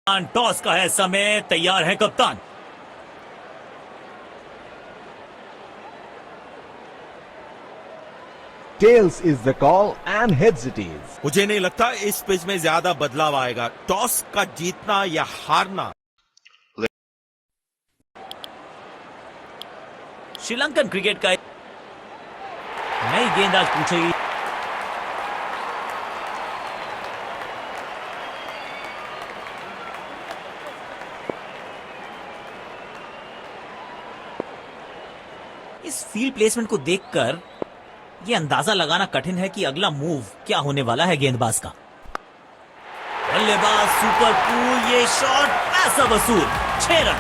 Toss का है समय, तैयार है कप्तान। Tails is the call and heads it is. मुझे नहीं लगता इस पिच में ज्यादा बदलाव आएगा। टॉस का जीतना या हारना श्रीलंकन क्रिकेट का नई गेंदबाज पूछेगी। इस फील्ड प्लेसमेंट को देखकर यह अंदाजा लगाना कठिन है कि अगला मूव क्या होने वाला है गेंदबाज का। बल्लेबाज सुपर कूल, ये शॉट पैसा वसूल, 6 रन।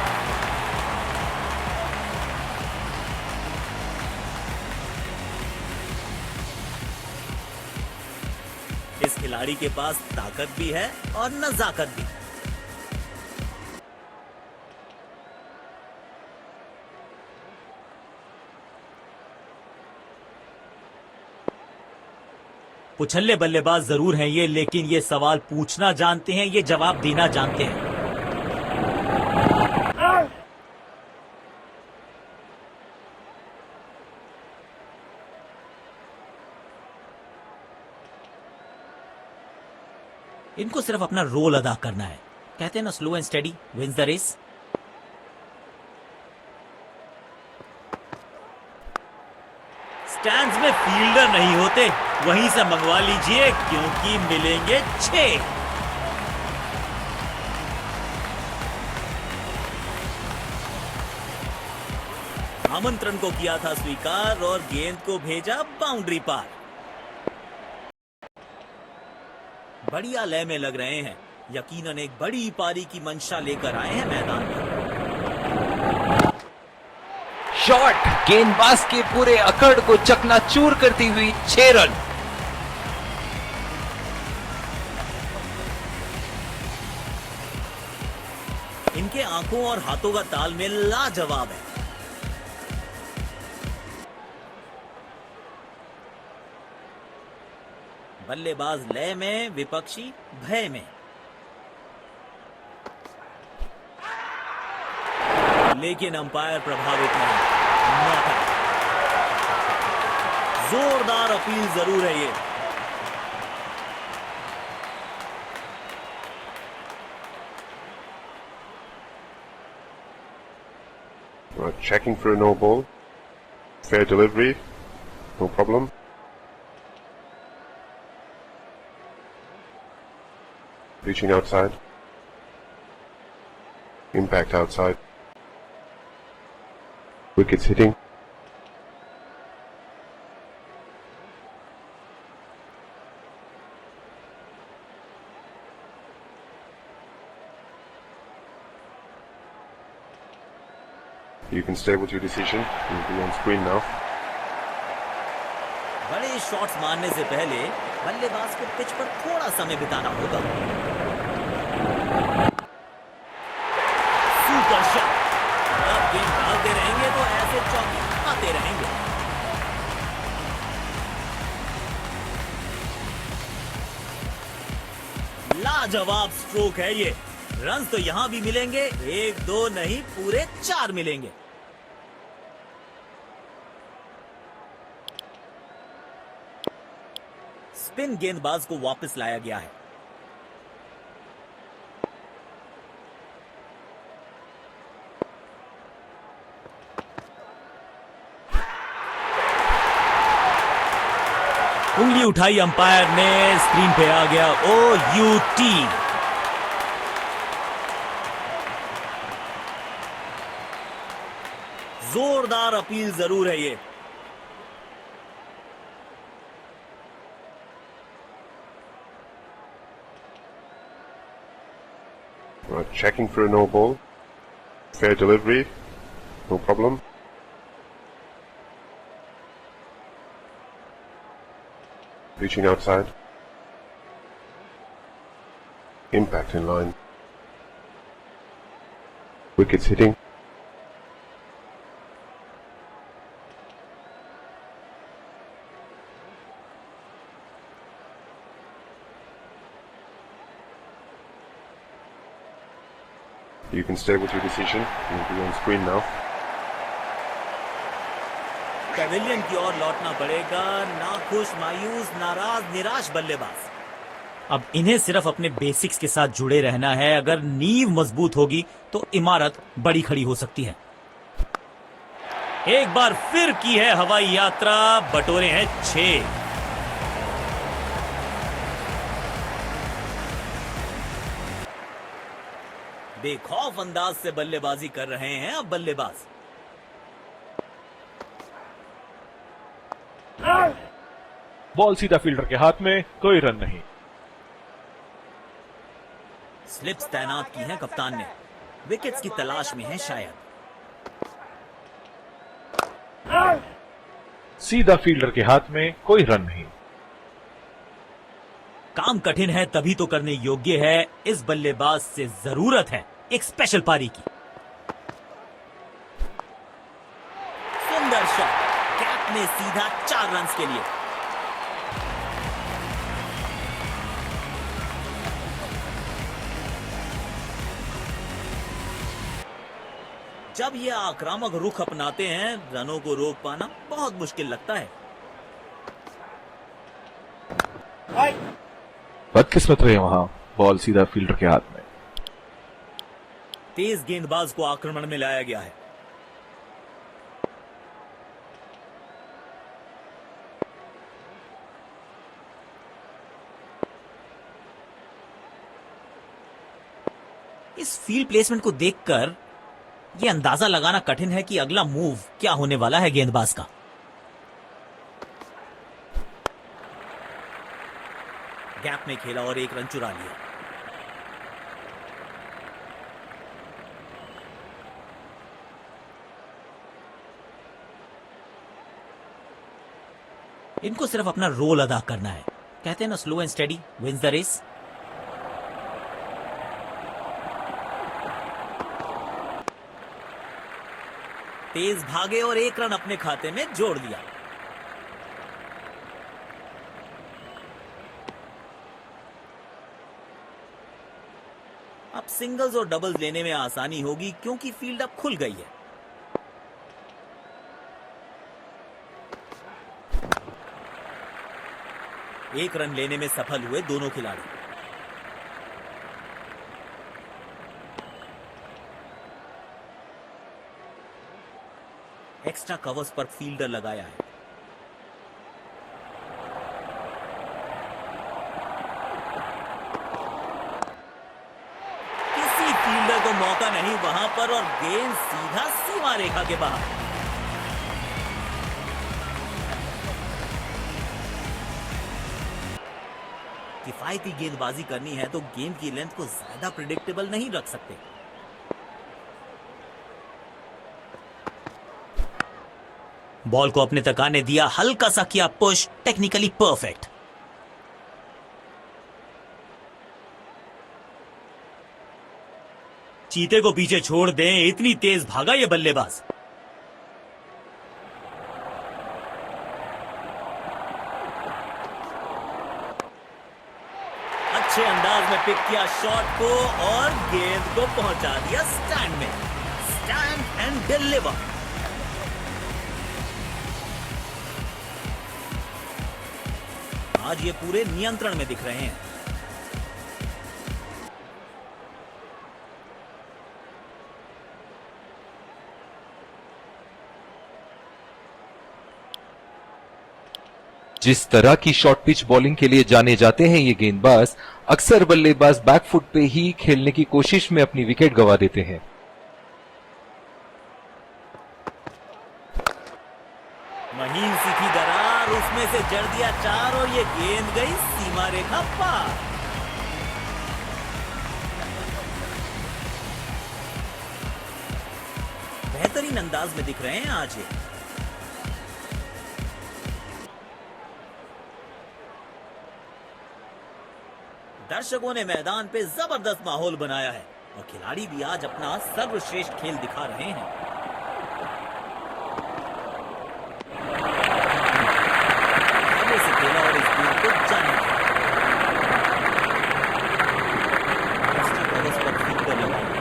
इस खिलाड़ी के पास ताकत भी है और नजाकत भी। उछल्ले बल्लेबाज जरूर हैं ये, लेकिन ये सवाल पूछना जानते हैं, ये जवाब देना जानते हैं। इनको सिर्फ अपना रोल अदा करना है। कहते हैं ना, slow and steady wins the race. Stands में फील्डर नहीं होते, वहीं से मंगवा लीजिए क्योंकि मिलेंगे 6। आमंत्रण को किया था स्वीकार और गेंद को भेजा बाउंड्री पार। बढ़िया लय में लग रहे हैं, यकीनन एक बड़ी पारी की मंशा लेकर आए हैं मैदान में। शॉट गेंदबाज के पूरे अकड़ को चकनाचूर करती हुई 6 रन। इनके आंखों और हाथों का तालमेल लाजवाब है। बल्लेबाज लय में, विपक्षी भय में। लेकिन अंपायर प्रभावित नहीं। Not out। जोरदार अपील जरूर है ये। Checking for a no ball. Fair delivery. No problem. Reaching outside. Impact outside. Wickets hitting. You can stay with your decision. You'll be on screen now. बड़े शॉट्स मारने से पहले बल्लेबाज को पिच पर थोड़ा समय बिताना होगा। Super shot. अब गेंद डालते रहेंगे तो ऐसे चौके आते रहेंगे। लाजवाब स्ट्रोक है ये। रन तो यहां भी मिलेंगे, 1-2 नहीं, पूरे 4 मिलेंगे। स्पिन गेंदबाज को वापस लाया गया है। उंगली उठाई अंपायर ने, स्क्रीन पे आ गया OUT। जोरदार अपील जरूर है ये। Checking for a no ball. Fair delivery. No problem. Reaching outside. Impact in line. Wickets hitting. You can stay with your decision. You'll be on screen now. Pavilion की ओर लौटना पड़ेगा। नाखुश, मायूस, नाराज, निराश बल्लेबाज। अब इन्हें सिर्फ अपने बेसिक्स के साथ जुड़े रहना है। अगर नींव मजबूत होगी तो इमारत बड़ी खड़ी हो सकती है। एक बार फिर की है हवाई यात्रा, बटोरे हैं 6। बेखौफ अंदाज से बल्लेबाजी कर रहे हैं अब बल्लेबाज। बॉल सीधा फील्डर के हाथ में, कोई रन नहीं। स्लिप्स तैनात की हैं कप्तान ने। विकेट्स की तलाश में है शायद। सीधा फील्डर के हाथ में, कोई रन नहीं। काम कठिन है तभी तो करने योग्य है। इस बल्लेबाज से जरूरत है एक स्पेशल पारी की। सुंदर शॉट, कैप में सीधा 4 रन के लिए। जब ये आक्रामक रुख अपनाते हैं, रनों को रोक पाना बहुत मुश्किल लगता है। बदकिस्मत रहे वहां, बॉल सीधा फील्डर के हाथ में। तेज गेंदबाज को आक्रमण में लाया गया है। इस फील्ड प्लेसमेंट को देखकर यह अंदाजा लगाना कठिन है कि अगला मूव क्या होने वाला है गेंदबाज का। गैप में खेला और 1 रन चुरा लिया। इनको सिर्फ अपना रोल अदा करना है। कहते हैं ना, slow and steady wins the race. तेज भागे और 1 रन अपने खाते में जोड़ लिया। अब सिंगल्स और डबल्स लेने में आसानी होगी क्योंकि फील्ड अब खुल गई है। एक रन लेने में सफल हुए दोनों खिलाड़ी। एक्स्ट्रा कवर्स पर फील्डर लगाया है। किसी फील्डर को मौका नहीं वहां पर और गेंद सीधा सीमा रेखा के बाहर। किफायती गेंदबाजी करनी है तो गेंद की लेंथ को ज्यादा प्रिडिक्टेबल नहीं रख सकते। बॉल को अपने तक आने दिया, हल्का सा किया पुश, टेक्निकली परफेक्ट। चीते को पीछे छोड़ दें, इतनी तेज भागा ये बल्लेबाज। अच्छे अंदाज में पिक किया शॉट को और गेंद को पहुंचा दिया स्टैंड में। Stand and deliver. आज ये पूरे नियंत्रण में दिख रहे हैं। जिस तरह की शॉर्ट पिच बॉलिंग के लिए जाने जाते हैं ये गेंदबाज, अक्सर बल्लेबाज बैकफुट पे ही खेलने की कोशिश में अपनी विकेट गंवा देते हैं। महीन सी थी दरार, उसमें से जड़ दिया 4 और ये गेंद गई सीमा रेखा पार। बेहतरीन अंदाज में दिख रहे हैं आज ये। दर्शकों ने मैदान पे जबरदस्त माहौल बनाया है और खिलाड़ी भी आज अपना सर्वश्रेष्ठ खेल दिखा रहे हैं। आगे से खेला और इस गेंद को जाने दिया। एक्स्ट्रा कवर्स पर फील्डर लगाया।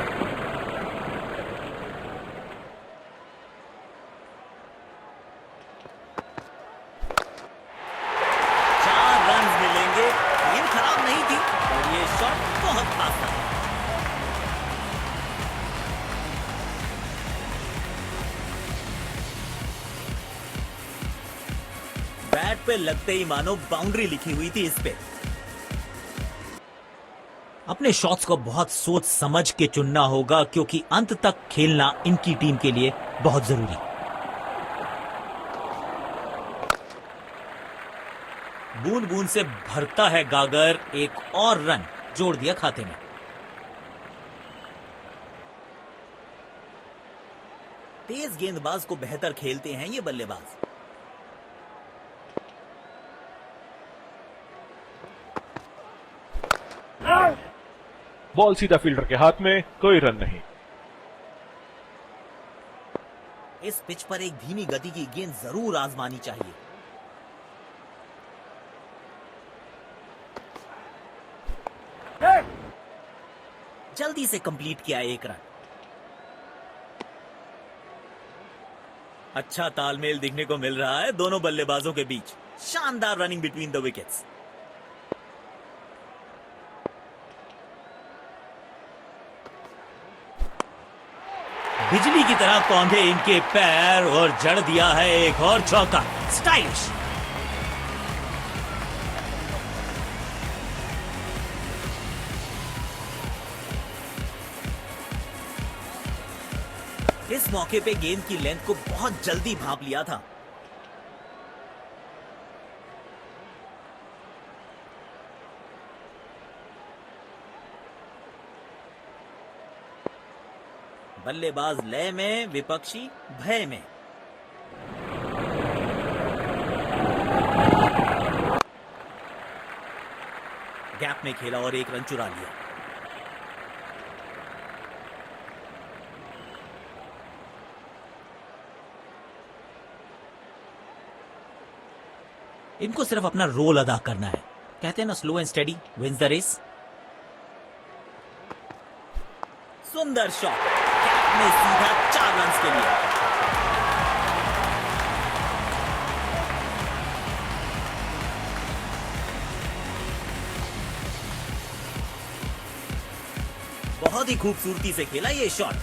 बैट पे लगते ही मानो बाउंड्री लिखी हुई थी इस पे। अपने शॉट्स को बहुत सोच समझ के चुनना होगा क्योंकि अंत तक खेलना इनकी टीम के लिए बहुत जरूरी। बूंद बूंद से भरता है गागर, एक और रन जोड़ दिया खाते में। तेज गेंदबाज को बेहतर खेलते हैं ये बल्लेबाज। बॉल सीधा फील्डर के हाथ में, कोई रन नहीं। इस पिच पर एक धीमी गति की गेंद जरूर आजमानी चाहिए। जल्दी से कंप्लीट किया एक रन। अच्छा तालमेल दिखने को मिल रहा है दोनों बल्लेबाजों के बीच। शानदार रनिंग बिटवीन द विकेट्स। बिजली की तरह कौंधे इनके पैर और जड़ दिया है एक और चौका। स्टाइलिश। इस मौके पे गेंद की लेंथ को बहुत जल्दी भांप लिया था। बल्लेबाज लय में, विपक्षी भय में। गैप में खेला और एक रन चुरा लिया। इनको सिर्फ अपना रोल अदा करना है। कहते हैं ना, slow and steady wins the race. सुंदर शॉट, कैप में सीधा 4 रन के लिए। बहुत ही खूबसूरती से खेला ये शॉट।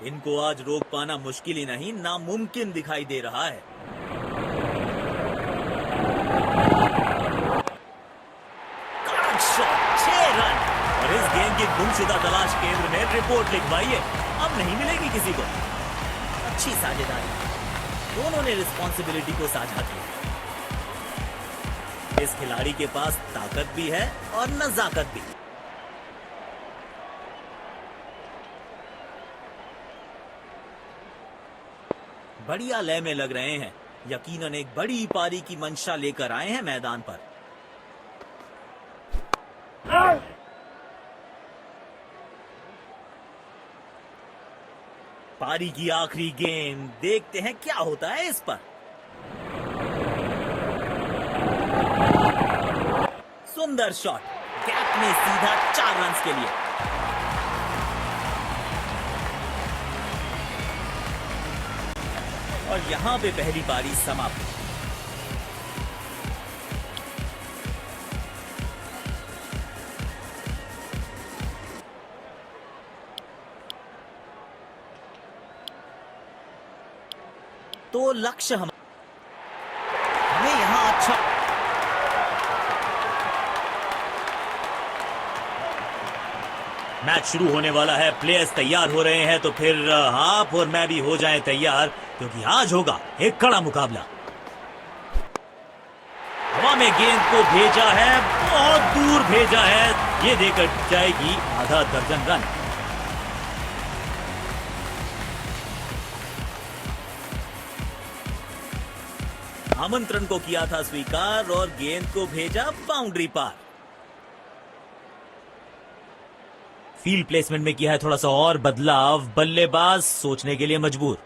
इनको आज रोक पाना मुश्किल ही नहीं, नामुमकिन दिखाई दे रहा है। Shot, 6 run. और इस गेंद की गुमशुदा तलाश केंद्र ने रिपोर्ट लिखवाई है। अब नहीं मिलेगी किसी को। अच्छी साझेदारी, दोनों ने रिस्पॉन्सिबिलिटी को साझा किया। इस खिलाड़ी के पास ताकत भी है और नजाकत भी। बढ़िया लय में लग रहे हैं। यकीनन एक बड़ी पारी की मंशा लेकर आए हैं मैदान पर। पारी की आखिरी गेंद, देखते हैं क्या होता है इस पर। सुंदर शॉट, गैप में सीधा 4 रन के लिए। और यहां पे पहली पारी समाप्त। तो लक्ष्य हमें यहां अच्छा मैच शुरू होने वाला है। प्लेयर्स तैयार हो रहे हैं, तो फिर आप और मैं भी हो जाएं तैयार, क्योंकि आज होगा एक कड़ा मुकाबला। हवा में गेंद को भेजा है, बहुत दूर भेजा है। ये देकर जाएगी आधा दर्जन रन। आमंत्रण को किया था स्वीकार और गेंद को भेजा बाउंड्री पार। फील्ड प्लेसमेंट में किया है थोड़ा सा और बदलाव। बल्लेबाज सोचने के लिए मजबूर।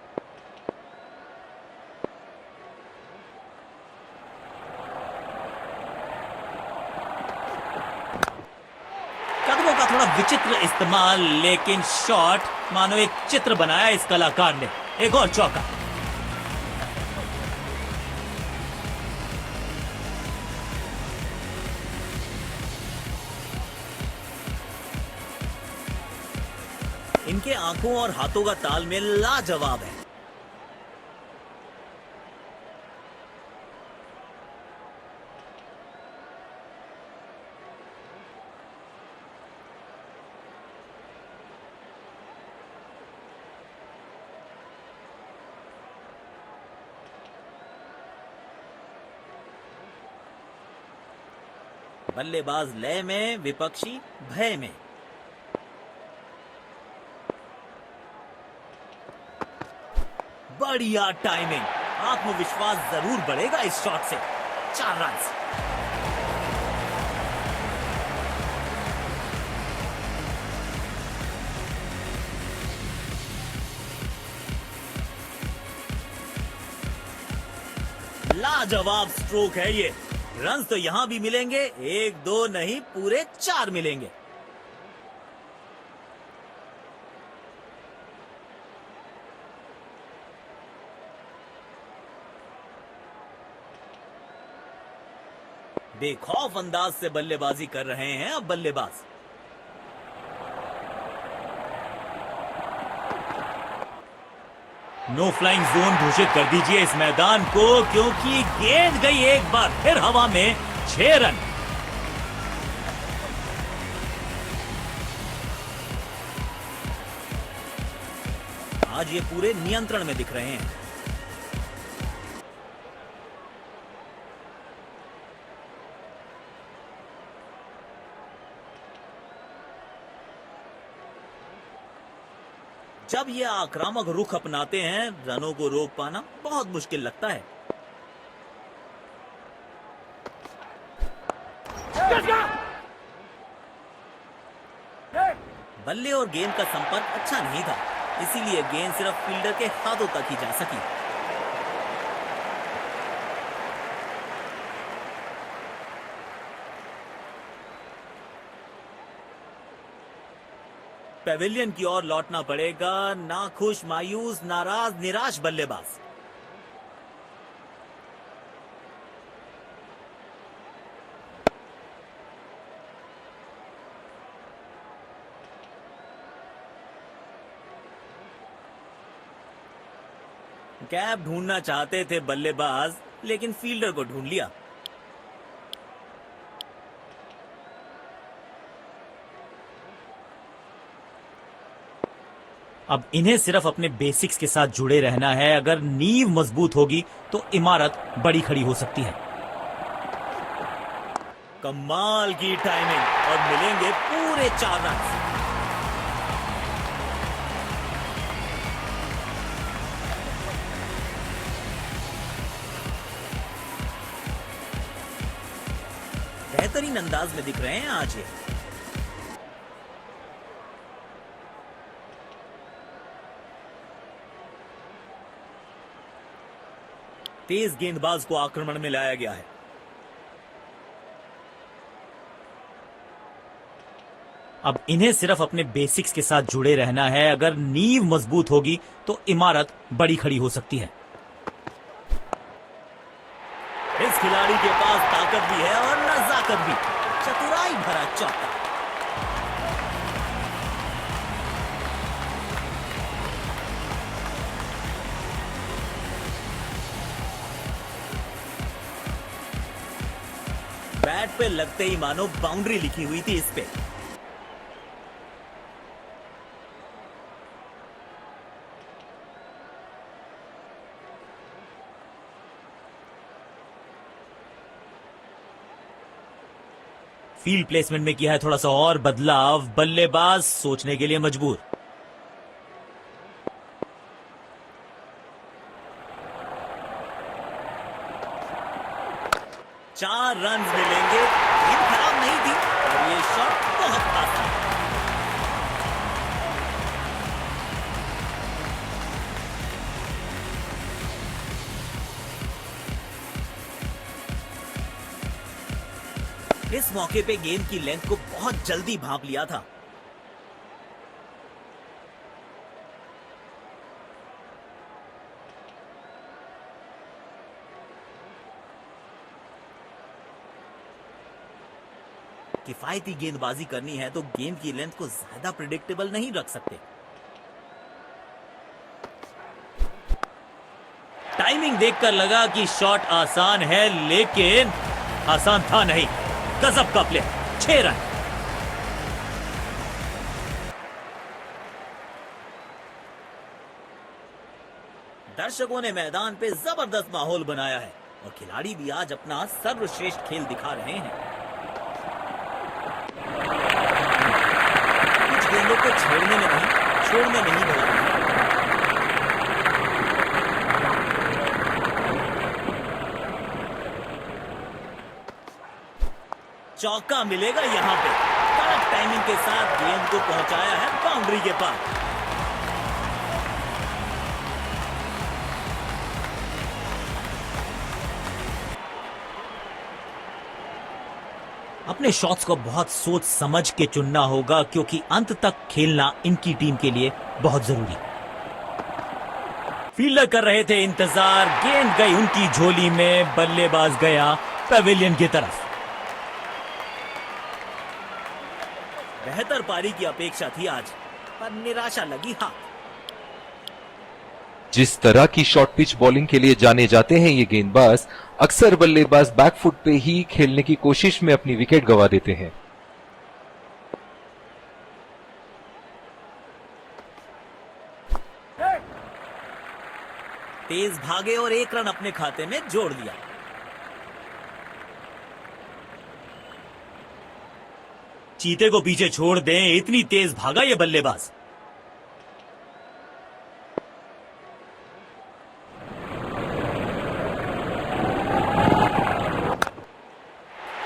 कदमों का थोड़ा विचित्र इस्तेमाल, लेकिन शॉट मानो एक चित्र बनाया इस कलाकार ने। एक और चौका। उनके आंखों और हाथों का तालमेल लाजवाब है। बल्लेबाज लय में, विपक्षी भय में। बढ़िया टाइमिंग, आत्मविश्वास जरूर बढ़ेगा इस शॉट से। 4 रन। लाजवाब स्ट्रोक है ये। रन तो यहां भी मिलेंगे, 1-2 नहीं, पूरे 4 मिलेंगे। बेखौफ अंदाज से बल्लेबाजी कर रहे हैं अब बल्लेबाज। नो फ्लाइंग जोन घोषित कर दीजिए इस मैदान को, क्योंकि गेंद गई एक बार फिर हवा में। 6 रन। आज ये पूरे नियंत्रण में दिख रहे हैं। जब ये आक्रामक रुख अपनाते हैं, रनों को रोक पाना बहुत मुश्किल लगता है। बल्ले और गेंद का संपर्क अच्छा नहीं था, इसीलिए गेंद सिर्फ फील्डर के हाथों तक ही जा सकी। पेविलियन की ओर लौटना पड़ेगा। नाखुश, मायूस, नाराज, निराश बल्लेबाज। गैप ढूंढना चाहते थे बल्लेबाज, लेकिन फील्डर को ढूंढ लिया। अब इन्हें सिर्फ अपने बेसिक्स के साथ जुड़े रहना है। अगर नींव मजबूत होगी तो इमारत बड़ी खड़ी हो सकती है। कमाल की टाइमिंग और मिलेंगे पूरे 4 रन। बेहतरीन अंदाज में दिख रहे हैं आज ये। तेज गेंदबाज को आक्रमण में लाया गया है। अब इन्हें सिर्फ अपने बेसिक्स के साथ जुड़े रहना है। अगर नींव मजबूत होगी तो इमारत बड़ी खड़ी हो सकती है। इस खिलाड़ी के पास ताकत भी है और नजाकत भी। चतुराई भरा चौका। बैट पे लगते ही मानो बाउंड्री लिखी हुई थी इस पे। फील्ड प्लेसमेंट में किया है थोड़ा सा और बदलाव। बल्लेबाज सोचने के लिए मजबूर। चार रन मिलेंगे। गेंद खराब नहीं थी और ये शॉट बहुत खास था। इस मौके पे गेंद की लेंथ को बहुत जल्दी भांप लिया था। किफायती गेंदबाजी करनी है तो गेंद की लेंथ को ज्यादा प्रिडिक्टेबल नहीं रख सकते। देखकर लगा कि शॉट आसान है, लेकिन आसान था नहीं। गजब का प्ले, 6 रन। दर्शकों ने मैदान पे जबरदस्त माहौल बनाया है और खिलाड़ी भी आज अपना सर्वश्रेष्ठ खेल दिखा रहे हैं। कुछ गेंदों को छोड़ने नहीं भगा रहे हैं। चौका मिलेगा यहां पे। कड़क टाइमिंग के साथ गेंद को पहुंचाया है बाउंड्री के पास। अपने शॉट्स को बहुत सोच समझ के चुनना होगा, क्योंकि अंत तक खेलना इनकी टीम के लिए बहुत जरूरी। फील्डर कर रहे थे इंतजार, गेंद गई उनकी झोली में, बल्लेबाज गया पवेलियन की तरफ। बेहतर पारी की अपेक्षा थी आज, पर निराशा लगी हाथ। जिस तरह की शॉर्ट पिच बॉलिंग के लिए जाने जाते हैं ये गेंदबाज, अक्सर बल्लेबाज बैकफुट पे ही खेलने की कोशिश में अपनी विकेट गंवा देते हैं। तेज भागे और 1 रन अपने खाते में जोड़ लिया। चीते को पीछे छोड़ दें, इतनी तेज भागा ये बल्लेबाज।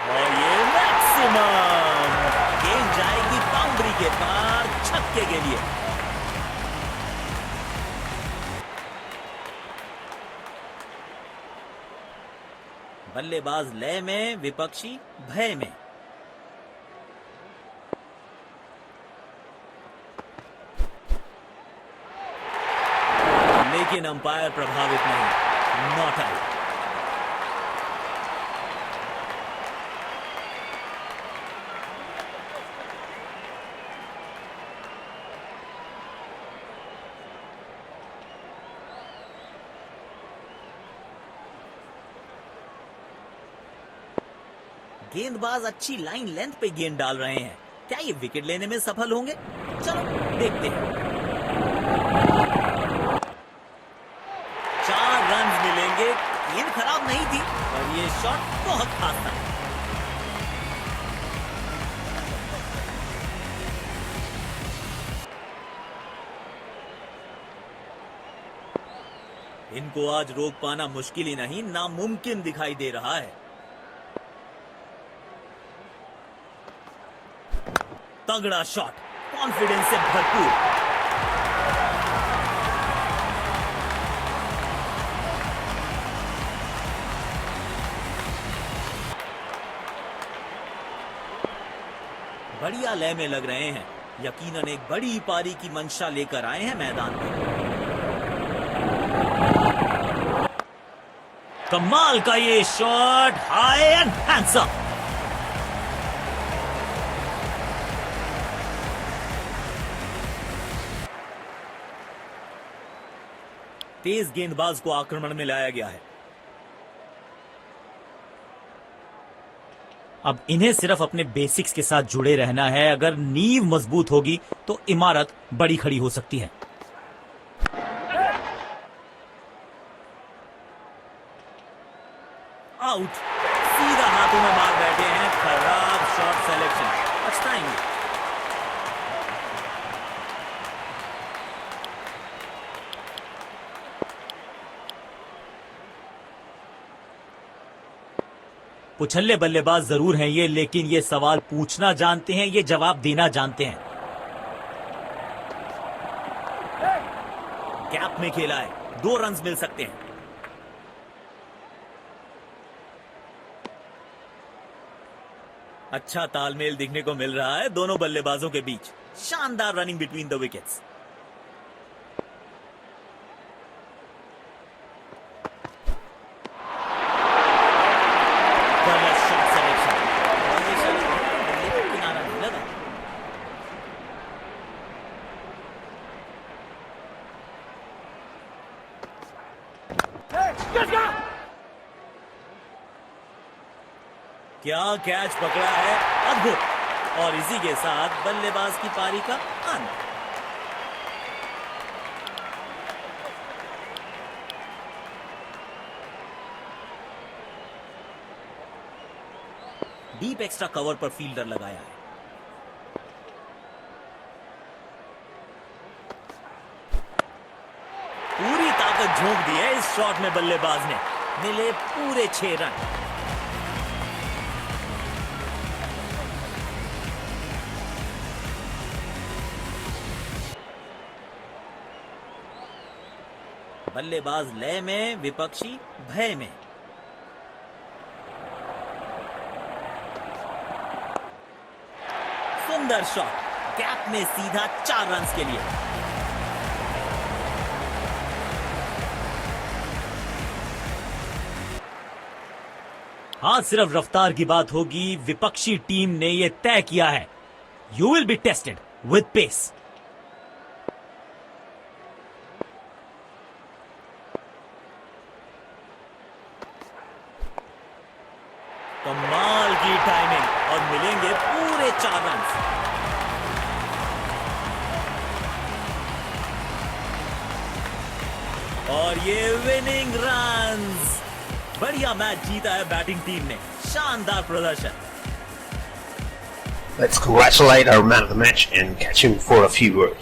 और ये मैक्सिमम, गेंद जाएगी बाउंड्री के पार, छक्के के लिए। बल्लेबाज लय में, विपक्षी भय में। लेकिन अंपायर प्रभावित नहीं, नॉट आउट। गेंदबाज अच्छी लाइन लेंथ पे गेंद डाल रहे हैं। क्या ये विकेट लेने में सफल होंगे? चलो देखते हैं। 4 रन मिलेंगे। गेंद खराब नहीं थी, पर ये शॉट बहुत खास था। इनको आज रोक पाना मुश्किल ही नहीं, नामुमकिन दिखाई दे रहा है। तगड़ा शॉट, कॉन्फिडेंस से भरपूर। बढ़िया लय में लग रहे हैं। यकीनन एक बड़ी पारी की मंशा लेकर आए हैं मैदान में। कमाल का ये शॉट, हाई एंड हैंडसम। तेज गेंदबाज को आक्रमण में लाया गया है। अब इन्हें सिर्फ अपने बेसिक्स के साथ जुड़े रहना है। अगर नींव मजबूत होगी तो इमारत बड़ी खड़ी हो सकती है। आउट, सीधा हाथों में मार बैठे हैं। खराब शॉट सिलेक्शन, पछताएंगे। उछल्ले बल्लेबाज जरूर हैं ये, लेकिन ये सवाल पूछना जानते हैं, ये जवाब देना जानते हैं। गैप में खेला है, 2 रन मिल सकते हैं। अच्छा तालमेल दिखने को मिल रहा है दोनों बल्लेबाजों के बीच। शानदार रनिंग बिटवीन द विकेट्स। क्या कैच पकड़ा है, अद्भुत। और इसी के साथ बल्लेबाज की पारी का अंत। डीप एक्स्ट्रा कवर पर फील्डर लगाया है। पूरी ताकत झोंक दी है इस शॉट में बल्लेबाज ने। मिले पूरे 6 रन। बल्लेबाज लय में, विपक्षी भय में। सुंदर शॉट, गैप में सीधा 4 रन के लिए। आज सिर्फ रफ्तार की बात होगी। विपक्षी टीम ने यह तय किया है, you will be tested with pace. कमाल की टाइमिंग और मिलेंगे पूरे 4 रन। और ये विनिंग रन्स। बढ़िया मैच जीता है बैटिंग टीम ने, शानदार प्रदर्शन। Let's congratulate our man of the match and catch him for a few words.